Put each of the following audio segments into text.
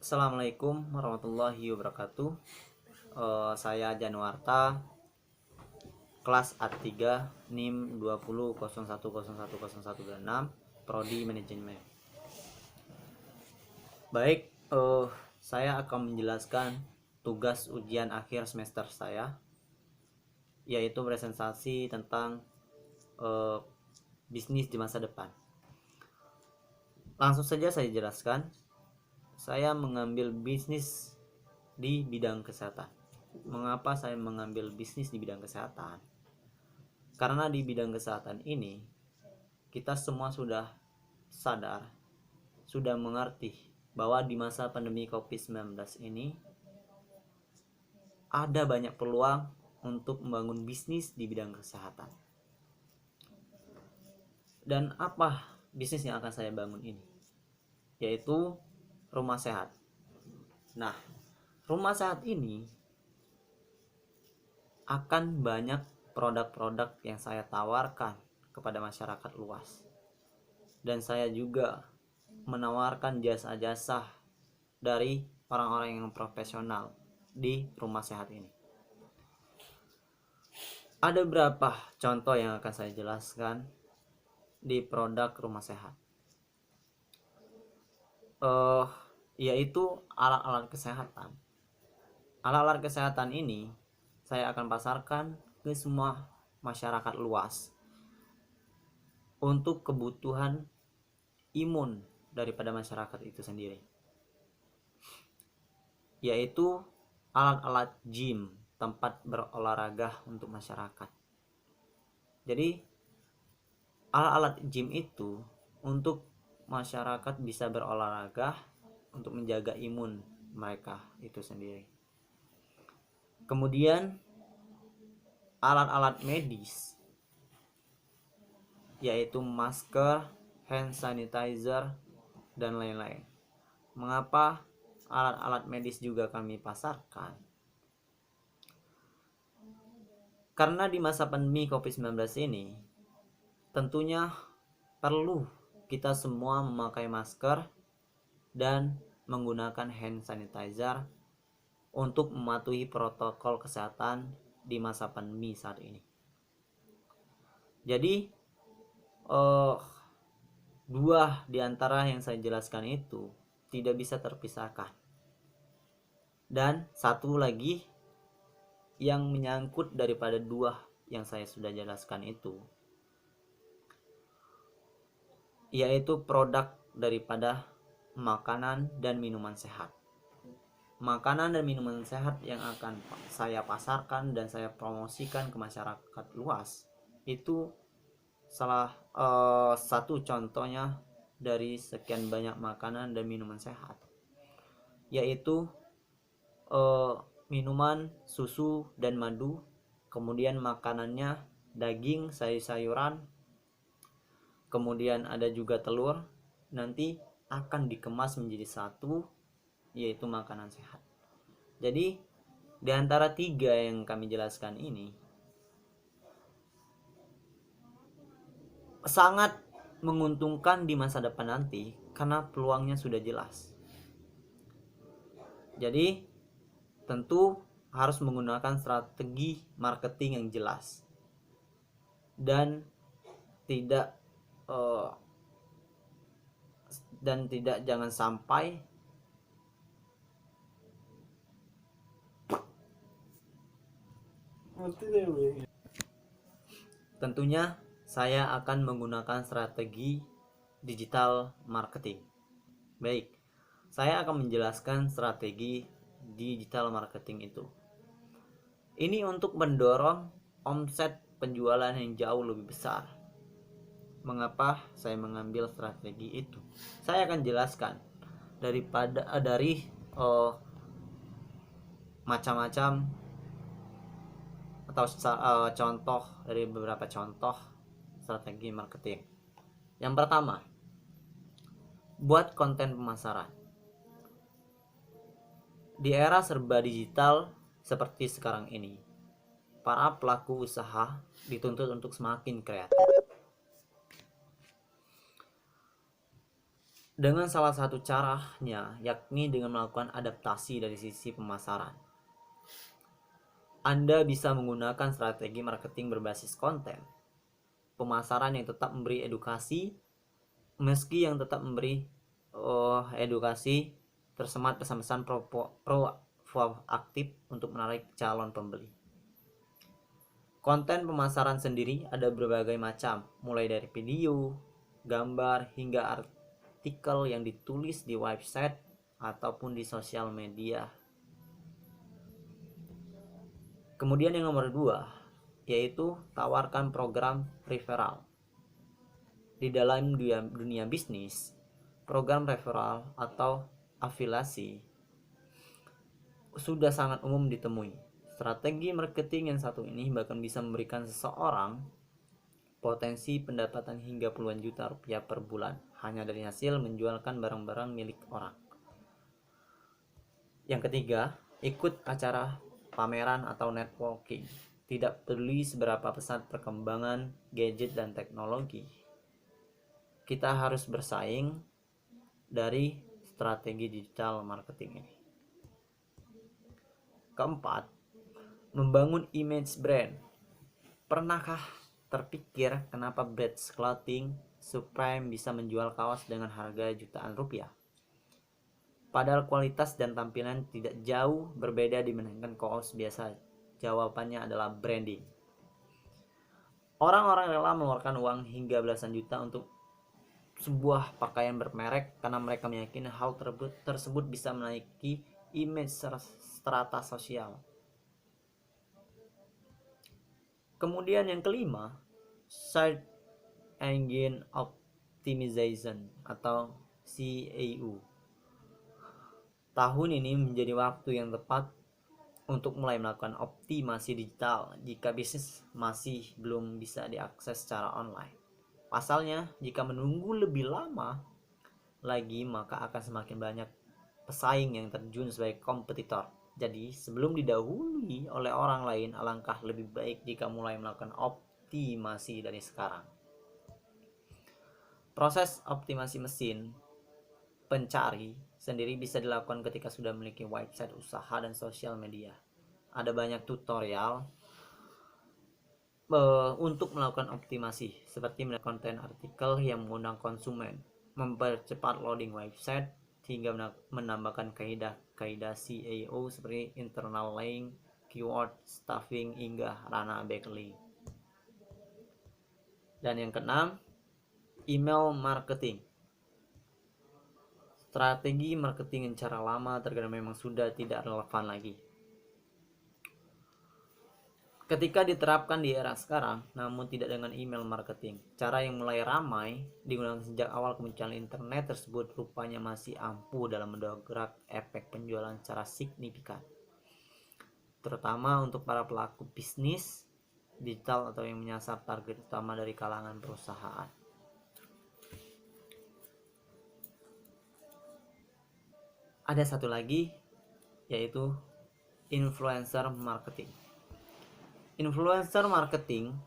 Assalamualaikum warahmatullahi wabarakatuh. Saya Januarta, kelas A3, NIM 2001010126, Prodi Manajemen. Baik, saya akan menjelaskan tugas ujian akhir semester saya, yaitu presentasi tentang bisnis di masa depan. Langsung saja saya jelaskan. Saya mengambil bisnis di bidang kesehatan. Mengapa saya mengambil bisnis di bidang kesehatan? Karena di bidang kesehatan ini kita semua sudah sadar, sudah mengerti bahwa di masa pandemi COVID-19 ini ada banyak peluang untuk membangun bisnis di bidang kesehatan. Dan apa bisnis yang akan saya bangun ini? Yaitu rumah sehat. Nah, rumah sehat ini akan banyak produk-produk yang saya tawarkan kepada masyarakat luas. Dan saya juga menawarkan jasa-jasa dari orang-orang yang profesional di rumah sehat ini. Ada beberapa contoh yang akan saya jelaskan di produk rumah sehat. Yaitu alat-alat kesehatan. Alat-alat kesehatan ini saya akan pasarkan ke semua masyarakat luas untuk kebutuhan imun daripada masyarakat itu sendiri, yaitu alat-alat gym, tempat berolahraga untuk masyarakat. Jadi alat-alat gym itu untuk masyarakat bisa berolahraga untuk menjaga imun mereka itu sendiri. Kemudian alat-alat medis, yaitu masker, hand sanitizer, dan lain-lain. Mengapa alat-alat medis juga kami pasarkan? Karena di masa pandemi COVID-19 ini tentunya perlu kita semua memakai masker dan menggunakan hand sanitizer untuk mematuhi protokol kesehatan di masa pandemi saat ini. Jadi dua di antara yang saya jelaskan itu tidak bisa terpisahkan. Dan satu lagi yang menyangkut daripada dua yang saya sudah jelaskan itu, yaitu produk daripada makanan dan minuman sehat. Makanan dan minuman sehat yang akan saya pasarkan dan saya promosikan ke masyarakat luas itu salah satu contohnya dari sekian banyak makanan dan minuman sehat, yaitu minuman susu dan madu, kemudian makanannya daging, sayur-sayuran, kemudian ada juga telur, nanti akan dikemas menjadi satu, yaitu makanan sehat. Jadi di antara tiga yang kami jelaskan ini sangat menguntungkan di masa depan nanti karena peluangnya sudah jelas. Jadi tentu harus menggunakan strategi marketing yang jelas dan tidak jangan sampai tentunya saya akan menggunakan strategi digital marketing. Baik, saya akan menjelaskan strategi digital marketing itu. Ini untuk mendorong omset penjualan yang jauh lebih besar. Mengapa saya mengambil strategi itu? Saya akan jelaskan dari macam-macam atau contoh dari beberapa contoh strategi marketing. Yang pertama, buat konten pemasaran. Di era serba digital seperti sekarang ini, para pelaku usaha dituntut untuk semakin kreatif dengan salah satu caranya yakni dengan melakukan adaptasi dari sisi pemasaran. Anda bisa menggunakan strategi marketing berbasis konten, pemasaran yang tetap memberi edukasi, meski yang tetap memberi edukasi tersemat pesan-pesan proaktif untuk menarik calon pembeli. Konten pemasaran sendiri ada berbagai macam, mulai dari video, gambar, hingga artikel yang ditulis di website ataupun di sosial media. Kemudian yang nomor 2, yaitu tawarkan program referral. Di dalam dunia bisnis, program referral atau afiliasi sudah sangat umum ditemui. Strategi marketing yang satu ini bahkan bisa memberikan seseorang potensi pendapatan hingga puluhan juta rupiah per bulan hanya dari hasil menjualkan barang-barang milik orang. Yang ketiga, ikut acara pameran atau networking. Tidak peduli seberapa pesat perkembangan gadget dan teknologi, kita harus bersaing dari strategi digital marketing ini. Keempat, membangun image brand. Pernahkah terpikir kenapa Bratz Clothing Supreme bisa menjual kaos dengan harga jutaan rupiah? Padahal kualitas dan tampilan tidak jauh berbeda dibandingkan kaos biasa. Jawabannya adalah branding. Orang-orang rela mengeluarkan uang hingga belasan juta untuk sebuah pakaian bermerek karena mereka meyakini hal tersebut bisa menaiki image strata sosial. Kemudian yang kelima, Search Engine Optimization atau SEO. Tahun ini menjadi waktu yang tepat untuk mulai melakukan optimasi digital jika bisnis masih belum bisa diakses secara online. Pasalnya, jika menunggu lebih lama lagi, maka akan semakin banyak pesaing yang terjun sebagai kompetitor. Jadi, sebelum didahului oleh orang lain, alangkah lebih baik jika mulai melakukan optimasi dari sekarang. Proses optimasi mesin pencari sendiri bisa dilakukan ketika sudah memiliki website usaha dan sosial media. Ada banyak tutorial untuk melakukan optimasi, seperti melihat konten artikel yang mengundang konsumen, mempercepat loading website, hingga menambahkan kaidah SEO seperti internal link, keyword stuffing, hingga ranah backlink. Dan yang keenam, email marketing. Strategi marketing yang cara lama terkadang memang sudah tidak relevan lagi ketika diterapkan di era sekarang, namun tidak dengan email marketing. Cara yang mulai ramai digunakan sejak awal kemunculan internet tersebut rupanya masih ampuh dalam mendongkrak efek penjualan secara signifikan, terutama untuk para pelaku bisnis digital atau yang menyasar target utama dari kalangan perusahaan. Ada satu lagi, yaitu influencer marketing. Influencer marketing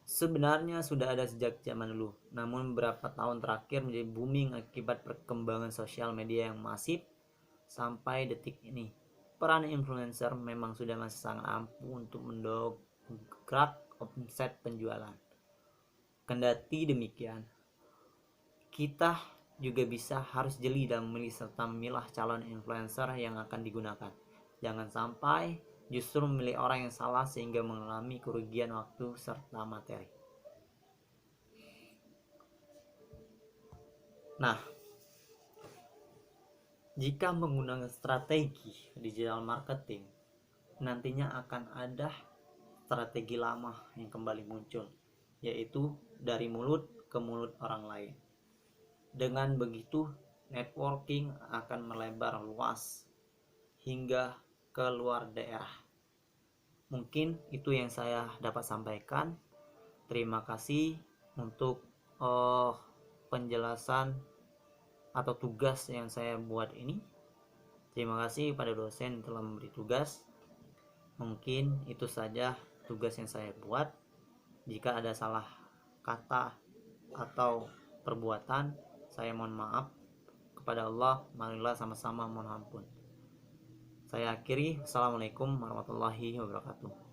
sebenarnya sudah ada sejak zaman dulu, namun beberapa tahun terakhir menjadi booming akibat perkembangan sosial media yang masif sampai detik ini. Peran influencer memang sudah masih sangat ampuh untuk mendongkrak omset penjualan. Kendati demikian, kita juga harus jeli dalam memilih serta memilah calon influencer yang akan digunakan. Jangan sampai justru memilih orang yang salah sehingga mengalami kerugian waktu serta materi. Nah, jika menggunakan strategi digital marketing, nantinya akan ada strategi lama yang kembali muncul, yaitu dari mulut ke mulut orang lain. Dengan begitu, networking akan melebar luas hingga ke luar daerah. Mungkin itu yang saya dapat sampaikan. Terima kasih untuk penjelasan atau tugas yang saya buat ini. Terima kasih pada dosen yang telah memberi tugas. Mungkin itu saja tugas yang saya buat. Jika ada salah kata atau perbuatan, saya mohon maaf. kepada Allah, marilah sama-sama mohon ampun. Saya akhiri. Assalamualaikum warahmatullahi wabarakatuh.